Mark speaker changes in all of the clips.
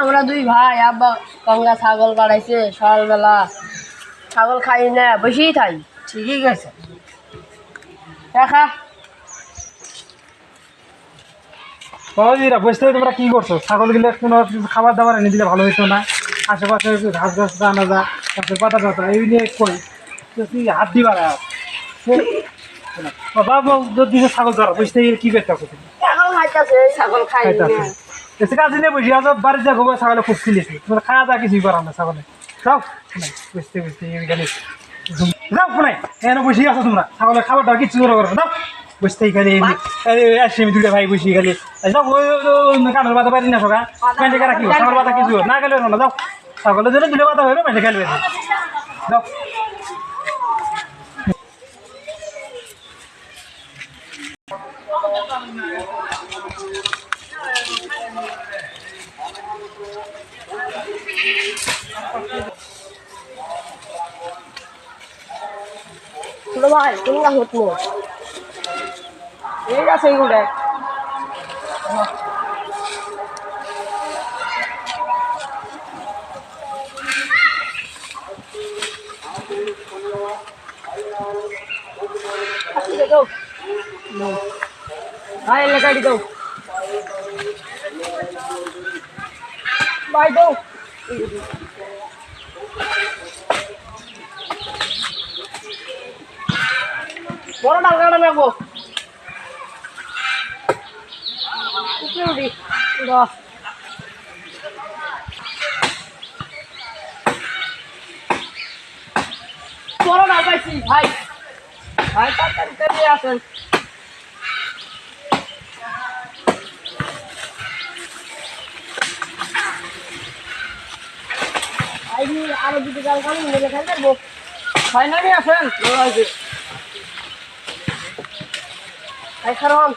Speaker 1: আমরা দুই ভাই আব্বা কংলা ছাগল বাড়াইছে সকালবেলা ছাগল খাই না বেশিই খাই।
Speaker 2: ঠিকই গেছে।
Speaker 1: দেখা
Speaker 2: বাবাজিরা বুঝতে তোমরা কি করছো? ছাগল গেলে কোনো খাবার দাবার এনে দিলে ভালো হতো না? আশেপাশে ঘাস ঘাস আনা যা গাছের পাতা টাতা এই নিয়ে কই তুই হাত দিবা না। বাবা যদি ছাগল ধরা বুঝতে কি করতে হবে?
Speaker 1: ছাগল খাইতেছে ছাগল খাই না
Speaker 2: এসে কাজ নিয়ে বসে আছো বাড়ির যা ঘুমো ছাগলে খুব খিলেছি তোমরা খাওয়া দাওয়া কিছুই করার না ছাগলে যাও বুঝতে বুঝতে গেলে যাও কোনাই এনে বসে আছো তোমরা ছাগলের খাবার দাবার কিচ্ছু করো না যাও বুঝতেই গেলে আসছি আমি দুটো ভাই বসে গেলে যাও কানের পাতা পারি না সকা মেঝে রাখি ছাগল পাতা কিছু না গেলে না যাও ছাগলের জন্য দুটো পাতা হইলো মেঝে খেলবে যাও
Speaker 1: ছোট ভাই কোন গাছ হতো এই গাছ এইগুলো ভাই এলাকাটি দাও ভাই দাও বড় ডাল কাটা নেবো বড় ডাল পাইছি ভাই ভাই তাড়াতাড়ি আসেন আরো দুটো ডাল কাটা মিলে খাই দেবো ভাই নাকি আসেন ভাই খারাপ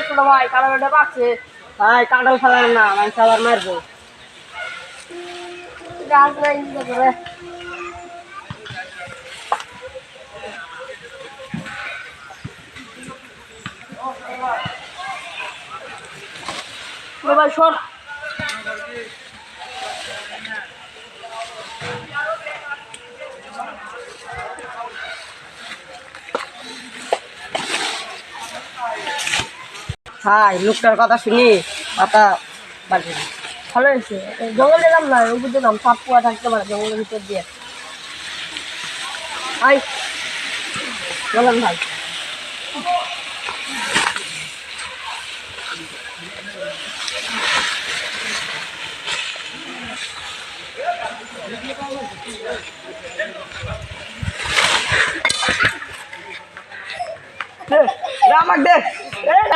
Speaker 1: ছোট ভাই কালো বেটা পাচ্ছে ভাই কাঁঠাল ফেলার না ভাই সাবার মারবো ভাই সর হাই লোকটার কথা শুনি পাতা বাজে ভালো হয়েছে জঙ্গল দিলাম না উপর দিলাম সাপ পোয়া থাকতে পারে জঙ্গলের ভিতর দিয়ে হাই বলেন ভাই আমাকে দেখ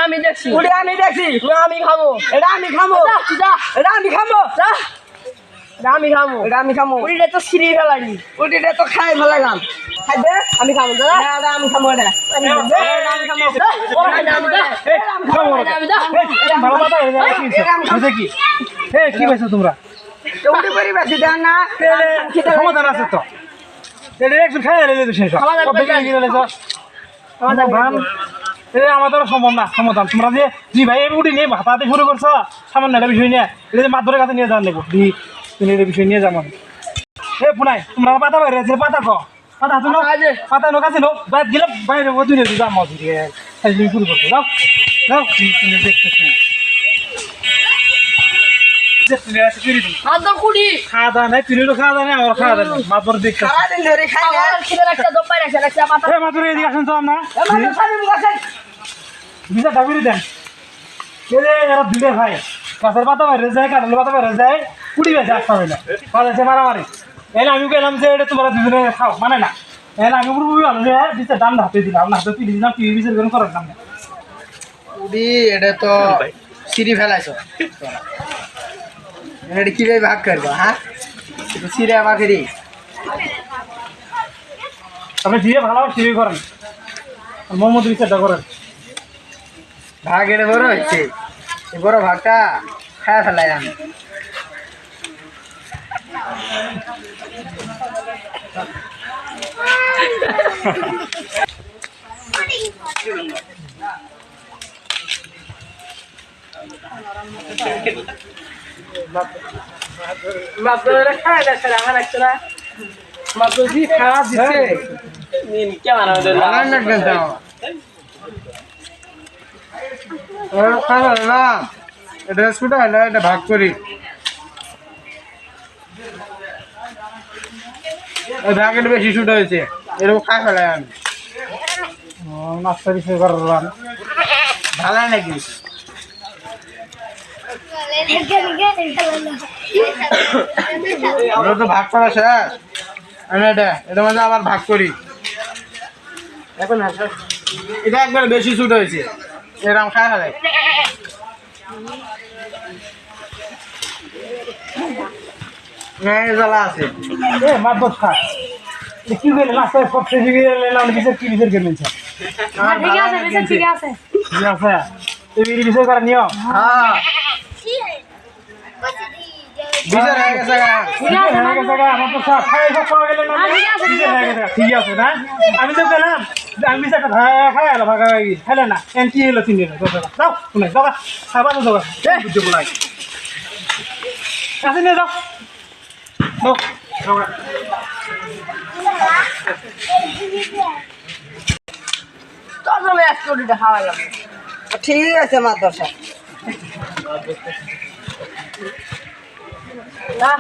Speaker 1: আমি দেখছি আমি দেখছি আমি খাবো এটা আমি খাবো এটা আমি খাবো আমি খাবো এটা আমি খাবো উড়িটা তো সিঁড়ি ফেলানি উড়িটা তো খাই ফেলালাম খাই দে আমি খাবো দাদা আমি খাবো এটা
Speaker 2: কি পাইছো তোমরা সমাধান আছে তো একজন খাই আমাদের সম্ভব না সমাধান তোমরা যে জি ভাই উঠি নিয়ে ভাতাতে শুরু করছো সামান্য একটা বিষয় নিয়ে এটা যে মাধ্যমের কাছে নিয়ে যাওয়ার নেবো তুমি এটা বিষয় নিয়ে যাবো এ পুনাই তোমরা পাতা বাইরে আছে পাতা ক পাতা হাতে পাতা নো কাছে নো বাইরে গেলে বাইরে দুই যাম তুমি শুরু করছো যাও যাও দেখতেছি খাওয়া দাওয়া নাই পিরিয়ড খাওয়া দাওয়া নাই আমার খাওয়া দাওয়া নেই মাত্র দেখতে মাত্র এদিকে আসেন তো আমরা ভিজা ডাবিরি দেন এরা দিলে ভাই গাছের পাতা বাইরে যায় কাঁঠালের পাতা বাইরে যায় কুড়ি বেছে আসতে হবে না বাজাচ্ছে মারামারি এলে আমি গেলাম যে এটা তোমরা দুজনে খাও মানে না এলে আমি পুরো ভালো যে বিচার দাম হাতে দিলাম না হাতে তুলে দিলাম টিভি বিচার করে করার দাম না
Speaker 3: এটা তো সিঁড়ি ফেলাইছ এটা কিভাবে ভাগ করবো হ্যাঁ সিঁড়ে আমাকে দিই
Speaker 2: আপনি দিয়ে ভালো সিঁড়ি করেন মোহাম্মদ বিচারটা করেন
Speaker 3: ভাগ এটা বড় হয়েছে এই বড় ভাগটা খায় ফেলাই আমি
Speaker 1: মাপটা খায় না স্যার আমার একটা মাপ জি খারাপ দিচ্ছে কেমন আমাদের
Speaker 3: এটা ছুটা হলো এটা ভাগ করি ভাগের বেশি ছুটা হয়েছে এরকম খাই ফেলাই আমি
Speaker 2: নাস্তা বিষয় করলাম
Speaker 3: ভালো নাকি আমরা তো ভাগ করা শেষ আমি এটা মধ্যে আবার ভাগ করি
Speaker 1: এখন
Speaker 3: এটা একবার বেশি ছুট হয়েছে এরকম খাই ফেলাই জ্বালা আছে
Speaker 2: মাছ বস খা কি করলে নাস্তা সব শেষ হয়ে গেলে না বিচার কি বিচার করলেন স্যার
Speaker 1: ঠিক আছে বেশি ঠিক আছে
Speaker 2: ঠিক আছে তুমি বিচার করা নিও
Speaker 3: হ্যাঁ বিচার হয়ে গেছে
Speaker 2: ঠিক আছে না আমি তো গেলাম আমি বিচারটা খাই এলো ভাগা খেলে না এনটি এলো তিন দিন যাও শুনে যাও খাবার যাও বুঝতে বলাই কাছে নিয়ে যাও
Speaker 1: তোর এক কোটিটা খাওয়ালাম
Speaker 3: ঠিক আছে মাদ্রাসা
Speaker 1: না